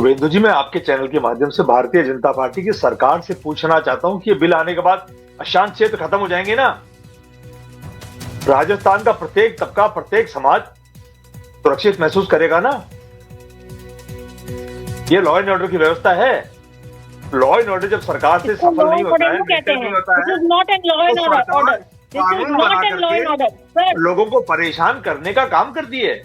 शुभेंदु जी, मैं आपके चैनल के माध्यम से भारतीय जनता पार्टी की सरकार से पूछना चाहता हूं कि ये बिल आने के बाद अशांत क्षेत्र खत्म हो जाएंगे ना? राजस्थान का प्रत्येक तबका, प्रत्येक समाज सुरक्षित महसूस करेगा ना? ये लॉ एंड ऑर्डर की व्यवस्था है। लॉ एंड ऑर्डर जब सरकार से सफल नहीं होता है, लोगों को परेशान करने का काम करती है।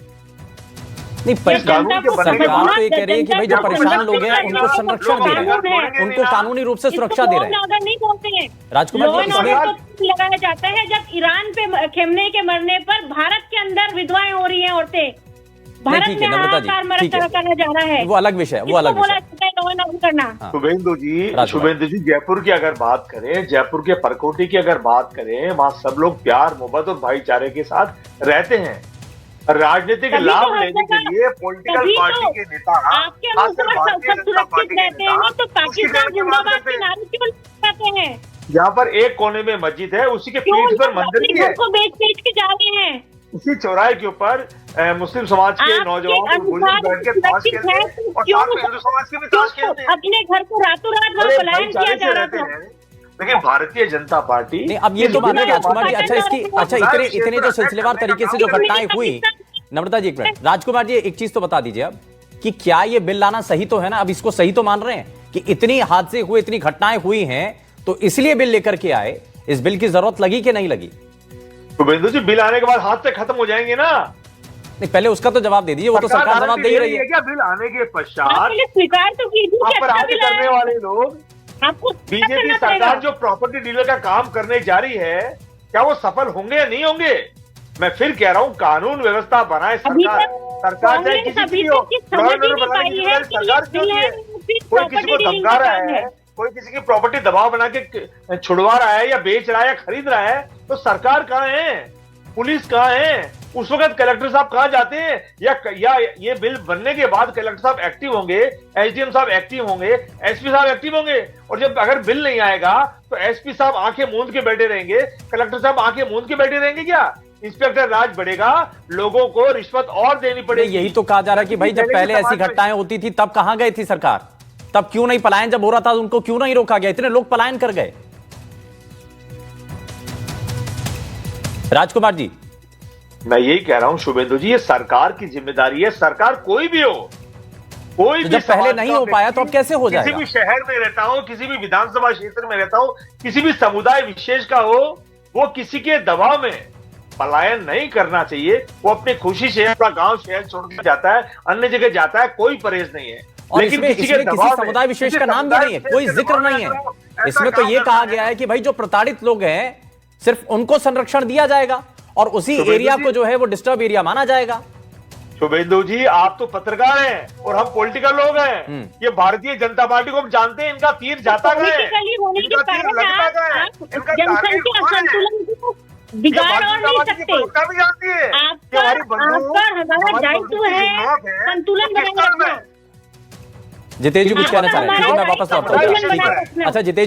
नहीं, सरकार तो ये कह रही है कि भाई जो परेशान लोग हैं उनको संरक्षण दे रहे हैं, उनको कानूनी रूप से सुरक्षा दे रहे हैं। नहीं बोलते हैं राजकुमार जी, तो लगाया जाता है जब ईरान पे खेमने के मरने पर भारत के अंदर विधवाएं हो रही हैं, औरतें भारत में हाहाकार करना जा रहा है, वो अलग विषय, वो अलग विषय करना। शुभेंदु जी, जयपुर की अगर बात करें, जयपुर के परकोटी की अगर बात करें, वहाँ सब लोग प्यार, मोहब्बत और भाईचारे के साथ रहते हैं। राजनीतिक लाभ लेने के लिए पॉलिटिकल पार्टी के नेता सुरक्षित रहते हैं, तो पाकिस्तान जिंदाबाद के नारे क्यों लगाते हैं? यहाँ पर एक कोने में मस्जिद है, उसी के पीठ पर मंदिर भी है, को बेच के जा रहे हैं। उसी चौराहे के ऊपर मुस्लिम समाज के नौजवान बैठ के ताश खेलते हैं और साथ में हिंदू समाज के भी ताश खेलते हैं। अपने घर को रातों रात वहाँ पलायन किया जा रहा था। लेकिन भारतीय जनता पार्टी नहीं, अब ये तो मान रहे राजकुमार जी, इतने जो सिलसिलेवार तरीके से जो घटनाएं हुई, नम्रता जी एक मिनट, राजकुमार जी एक चीज तो बता दीजिए अब कि क्या ये बिल लाना सही तो है ना? अब इसको सही तो मान रहे हैं कि इतनी हादसे हुए, इतनी घटनाएं हुई हैं, तो इसलिए बिल लेकर के आए, इस बिल की जरूरत लगी कि नहीं लगी? शुभेंदु जी, बिल आने के बाद हादसे खत्म हो जाएंगे ना? नहीं, पहले उसका तो जवाब दे दीजिए, वो तो सरकार जवाब दे ही रही है। क्या बिल आने के पश्चात स्वीकार तो कीजिए करने वाले लोग, बीजेपी सरकार जो प्रॉपर्टी डीलर का काम करने जा रही है, क्या वो सफल होंगे या नहीं होंगे? मैं फिर कह रहा हूँ, कानून व्यवस्था बनाए सरकार चाहे किसी की हो, सरकार क्यों नहीं है? कोई किसी को धमका रहा है, कोई किसी की प्रॉपर्टी दबाव बना के छुड़वा रहा है या बेच रहा है या खरीद रहा है, तो सरकार कहाँ है? पुलिस कहाँ है? उस वक्त कलेक्टर साहब कहाँ जाते हैं? या ये बिल बनने के बाद कलेक्टर साहब एक्टिव होंगे, एसडीएम साहब एक्टिव होंगे, एसपी साहब एक्टिव होंगे, और जब अगर बिल नहीं आएगा तो एसपी साहब आंखें मूंद के बैठे रहेंगे, कलेक्टर साहब आंखें मूंद के बैठे रहेंगे क्या? इंस्पेक्टर राज बढ़ेगा, लोगों को रिश्वत और देनी पड़ेगी। यही तो कहा जा रहा है कि भाई जब पहले ऐसी घटनाएं होती थी तब कहां गई थी सरकार? तब क्यों नहीं पलायन जब हो रहा था उनको क्यों नहीं रोका गया? इतने लोग पलायन कर गए। राजकुमार जी, मैं यही कह रहा हूं शुभेंदु जी, ये सरकार की जिम्मेदारी है। सरकार कोई भी हो, कोई भी, जब पहले नहीं हो पाया तो अब कैसे हो जाएगा? किसी भी शहर में रहता हूं, किसी भी विधानसभा क्षेत्र में रहता हूं, किसी भी समुदाय विशेष का हो, वो किसी के दबाव में पलायन नहीं करना चाहिए। वो अपनी खुशी से अपना गांव शहर छोड़कर जाता है, अन्य जगह जाता है, कोई परहेज नहीं है। और लेकिन किसी समुदाय विशेष का नाम भी नहीं है, कोई जिक्र नहीं है। इसमें तो ये कहा गया है कि भाई जो प्रताड़ित लोग हैं सिर्फ उनको संरक्षण दिया जाएगा और उसी एरिया को जो है वो डिस्टर्ब एरिया माना जाएगा। शुभेंदु जी, आप तो पत्रकार हैं और हम पॉलिटिकल लोग हैं। ये भारतीय जनता पार्टी को हम जानते हैं, इनका तीर जाता गया है, इनका तीर लगता गया है, इनका टारगेट कौन है? बिगाड़ और नहीं सकते। भी जानती है कि हमारी हमारा दायित्व है संतुलन बनाए रखना। जितेश जी कुछ कहना चाह रहे हैं? ठीक है, मैं वापस लौटता हूँ। अच्छा जितेश